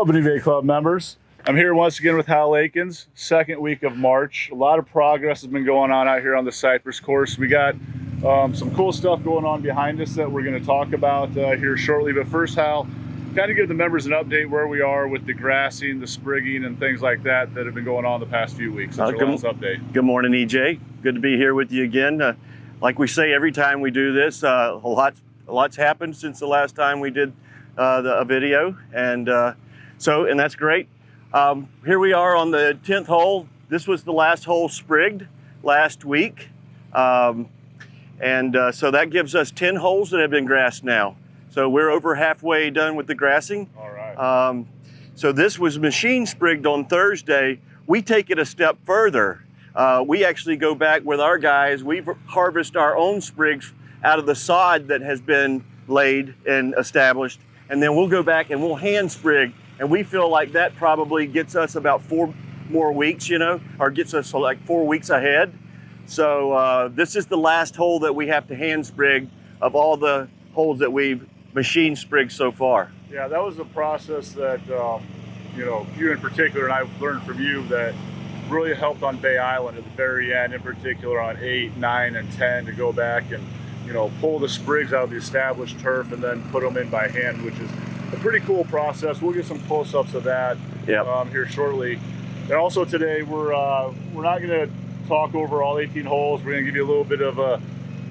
Hello, Bonita Bay Club members. I'm here once again with Hal Akins, second week of March. A lot of progress has been going on out here on the Cypress course. We got some cool stuff going on behind us that we're going to talk about here shortly. But first, Hal, kind of give the members an update where we are with the grassing, the sprigging, and things like that that have been going on the past few weeks. That's our last update. Good morning, EJ. Good to be here with you again. Like we say every time we do this, a lot's happened since the last time we did a video, and that's great. Here we are on the 10th hole. This was the last hole sprigged last week, so that gives us 10 holes that have been grassed now. So we're over halfway done with the grassing. All right. So this was machine sprigged on Thursday. We take it a step further. We actually go back with our guys. We harvest our own sprigs out of the sod that has been laid and established, and then we'll go back and we'll hand sprig. And we feel like that probably gets us about 4 more weeks, or gets us like 4 weeks ahead. So this is the last hole that we have to hand sprig of all the holes that we've machine sprigged so far. Yeah, that was a process that, you in particular, and I've learned from you that really helped on Bay Island at the very end, in particular on 8, 9, and 10, to go back and, pull the sprigs out of the established turf and then put them in by hand, which is a pretty cool process. We'll get some close-ups of that here shortly. And also today, we're not going to talk over all 18 holes. We're going to give you a little bit of a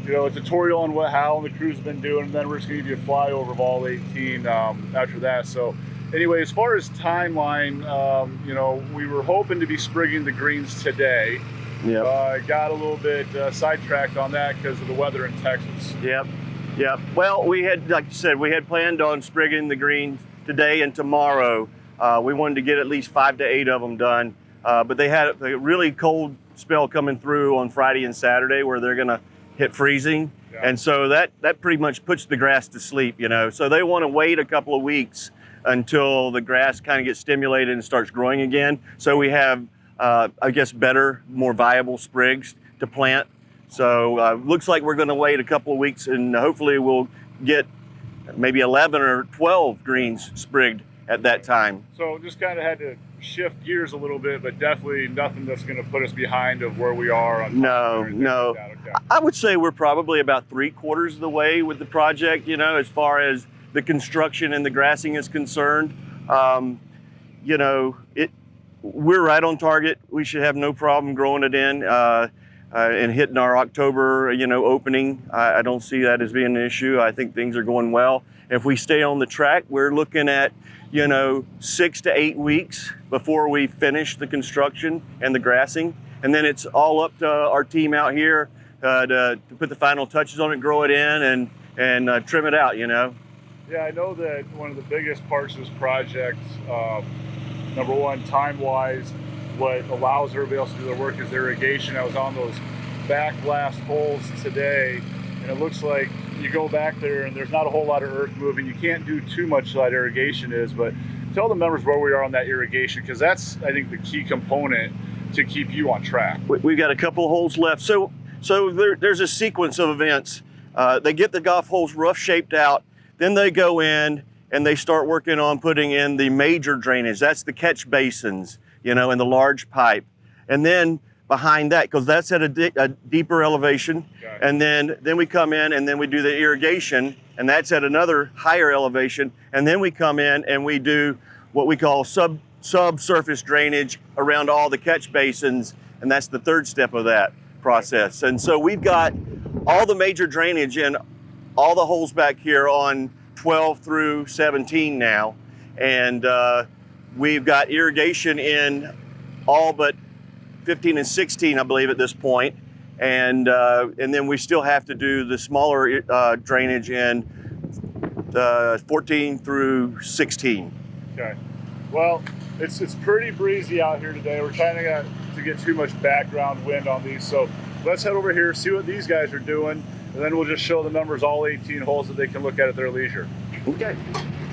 tutorial on what Hal and the crew's been doing, and then we're just going to give you a flyover of all 18 after that. So anyway, as far as timeline, we were hoping to be sprigging the greens today. Got a little bit sidetracked on that because of the weather in Texas. Yep. Well, we had, like you said, we had planned on sprigging the greens today and tomorrow. We wanted to get at least 5 to 8 of them done, but they had a really cold spell coming through on Friday and Saturday where they're going to hit freezing. And so that pretty much puts the grass to sleep, So they want to wait a couple of weeks until the grass kind of gets stimulated and starts growing again. So we have, I guess, better, more viable sprigs to plant. So looks like we're going to wait a couple of weeks, and hopefully we'll get maybe 11 or 12 greens sprigged at that time. So just kind of had to shift gears a little bit, but definitely nothing that's going to put us behind of where we are. No. Like okay. I would say we're probably about 3/4 of the way with the project, as far as the construction and the grassing is concerned. We're right on target. We should have no problem growing it in. And hitting our October, opening. I don't see that as being an issue. I think things are going well. If we stay on the track, we're looking at, 6 to 8 weeks before we finish the construction and the grassing. And then it's all up to our team out here to put the final touches on it, grow it in, and trim it out, Yeah, I know that one of the biggest parts of this project, number one, time-wise, what allows everybody else to do their work is irrigation. I was on those back last holes today, and it looks like you go back there and there's not a whole lot of earth moving. You can't do too much that irrigation is, but tell the members where we are on that irrigation, because that's, I think, the key component to keep you on track. We've got a couple of holes left. So there's a sequence of events. They get the golf holes rough shaped out, then they go in and they start working on putting in the major drainage. That's the catch basins, and the large pipe. And then behind that, because that's at a deeper elevation, and then we come in and then we do the irrigation, and that's at another higher elevation. And then we come in and we do what we call subsurface drainage around all the catch basins, and that's the third step of that process. And so we've got all the major drainage in all the holes back here on 12 through 17 now, and we've got irrigation in all but 15 and 16, I believe, at this point. And then we still have to do the smaller drainage in 14 through 16. Okay. Well, it's pretty breezy out here today. We're trying to get too much background wind on these. So let's head over here, see what these guys are doing, and then we'll just show the members all 18 holes that they can look at their leisure. Okay.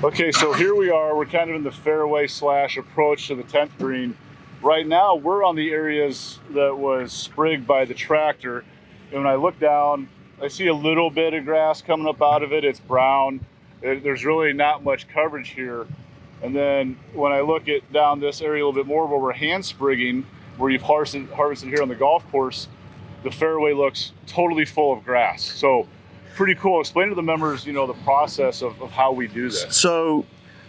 Okay, so here we are. We're kind of in the fairway / approach to the 10th green. Right now, we're on the areas that was sprigged by the tractor. And when I look down, I see a little bit of grass coming up out of it. It's brown. There's really not much coverage here. And then when I look at down this area a little bit more where we're hand sprigging, where you've harvested here on the golf course, the fairway looks totally full of grass. So pretty cool. Explain to the members, you know, the process of how we do this. So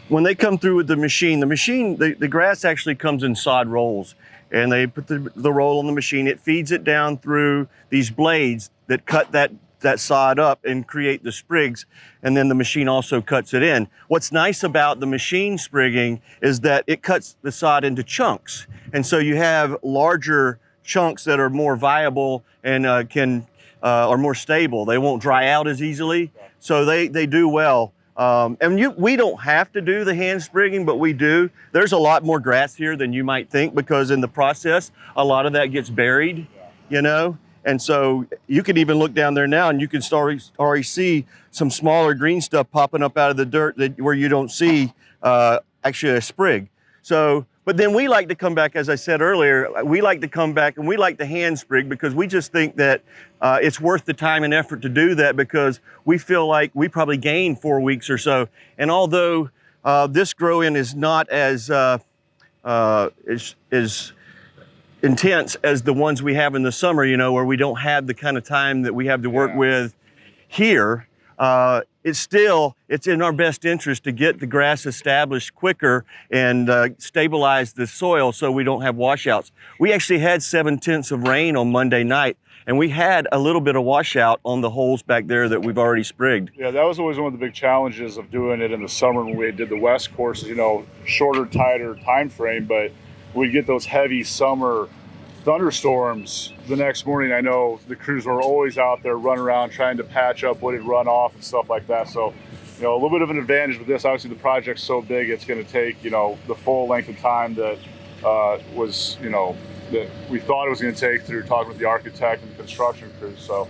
when they come through with the machine, the grass actually comes in sod rolls, and they put the roll on the machine. It feeds it down through these blades that cut that sod up and create the sprigs, and then the machine also cuts it in. What's nice about the machine sprigging is that it cuts the sod into chunks, and so you have larger chunks that are more viable and are more stable. They won't dry out as easily, so they do well. And we don't have to do the hand sprigging, but we do. There's a lot more grass here than you might think, because in the process, a lot of that gets buried, you know? And so you can even look down there now and you can already see some smaller green stuff popping up out of the dirt where you don't see actually a sprig. So, but then we like to come back, as I said earlier, we like to come back and we like to hand sprig, because we just think that it's worth the time and effort to do that, because we feel like we probably gain 4 weeks or so. And although this grow-in is not as intense as the ones we have in the summer, you know, where we don't have the kind of time that we have to work with here, it's in our best interest to get the grass established quicker and stabilize the soil so we don't have washouts. We actually had 7/10 of rain on Monday night, and we had a little bit of washout on the holes back there that we've already sprigged. Yeah, that was always one of the big challenges of doing it in the summer when we did the West courses, you know, shorter, tighter time frame, but we'd get those heavy summer thunderstorms the next morning. I know the crews were always out there running around trying to patch up what had run off and stuff like that. So, you know, a little bit of an advantage with this. Obviously, the project's so big, it's going to take, you know, the full length of time that was, you know, that we thought it was going to take through talking with the architect and the construction crews. So,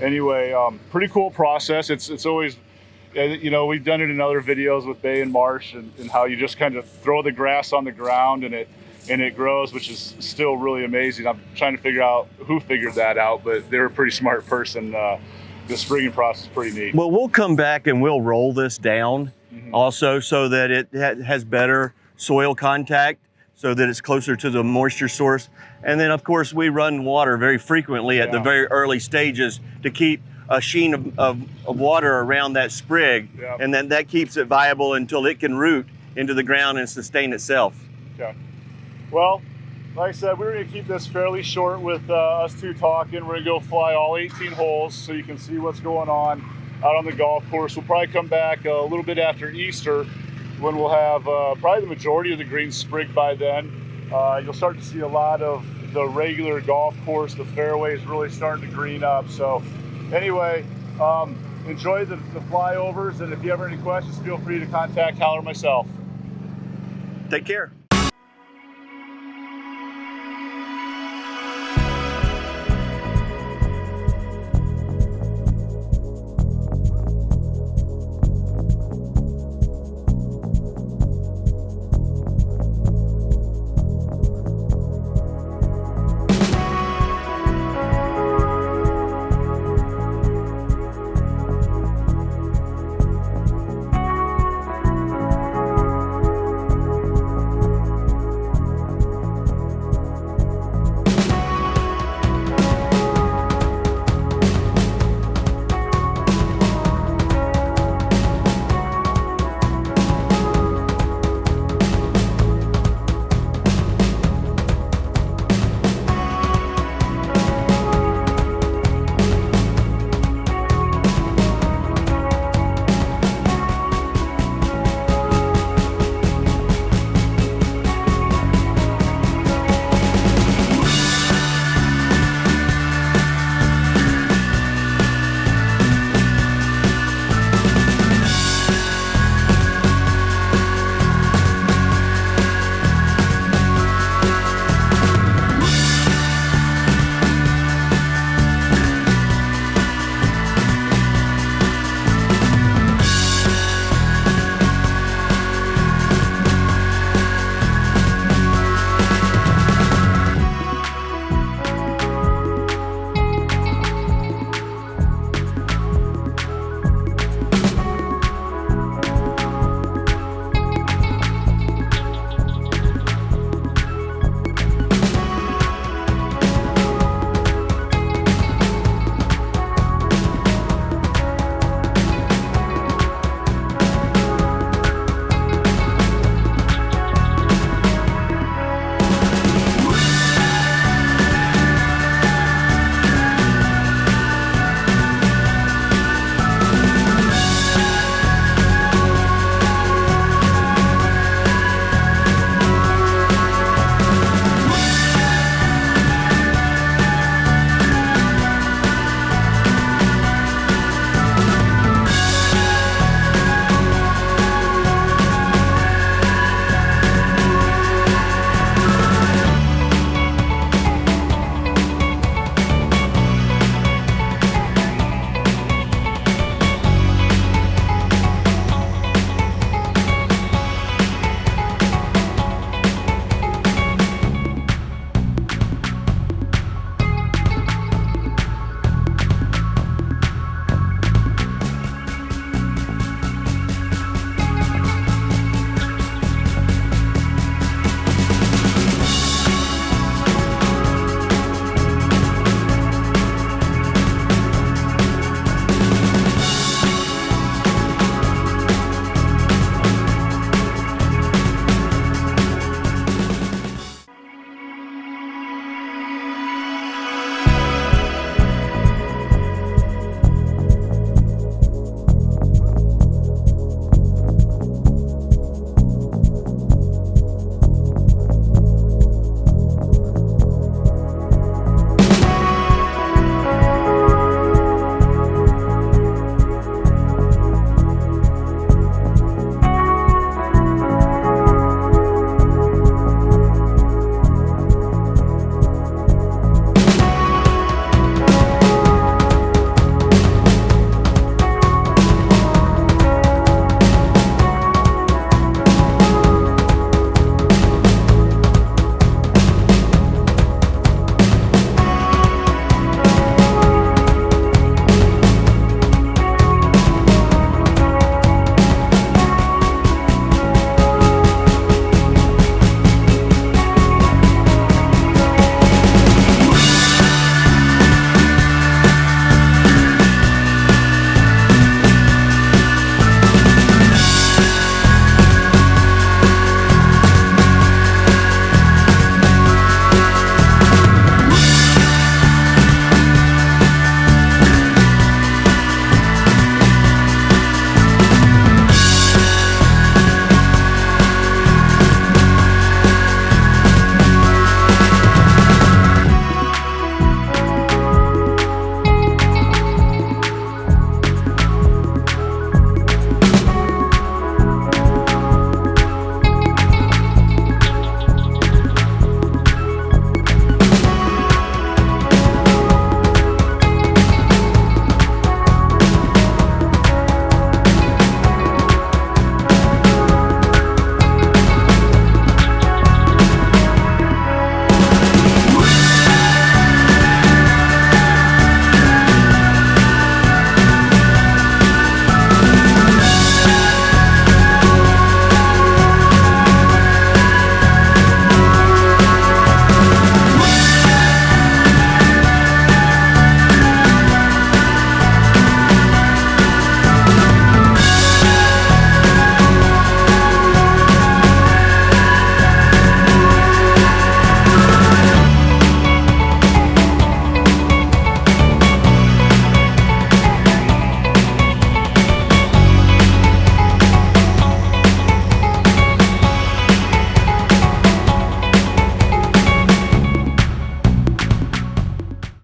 anyway, pretty cool process. It's always, you know, we've done it in other videos with Bay and Marsh, and how you just kind of throw the grass on the ground and it grows, which is still really amazing. I'm trying to figure out who figured that out, but they're a pretty smart person. The sprigging process is pretty neat. Well, we'll come back and we'll roll this down also, so that it has better soil contact, so that it's closer to the moisture source. And then of course we run water very frequently at the very early stages to keep a sheen of water around that sprig, and then that keeps it viable until it can root into the ground and sustain itself. Okay. Well, like I said, we're going to keep this fairly short with us two talking. We're going to go fly all 18 holes so you can see what's going on out on the golf course. We'll probably come back a little bit after Easter, when we'll have probably the majority of the greens sprigged by then. You'll start to see a lot of the regular golf course. The fairways really starting to green up. So anyway, enjoy the flyovers, and if you have any questions, feel free to contact Hal or myself. Take care.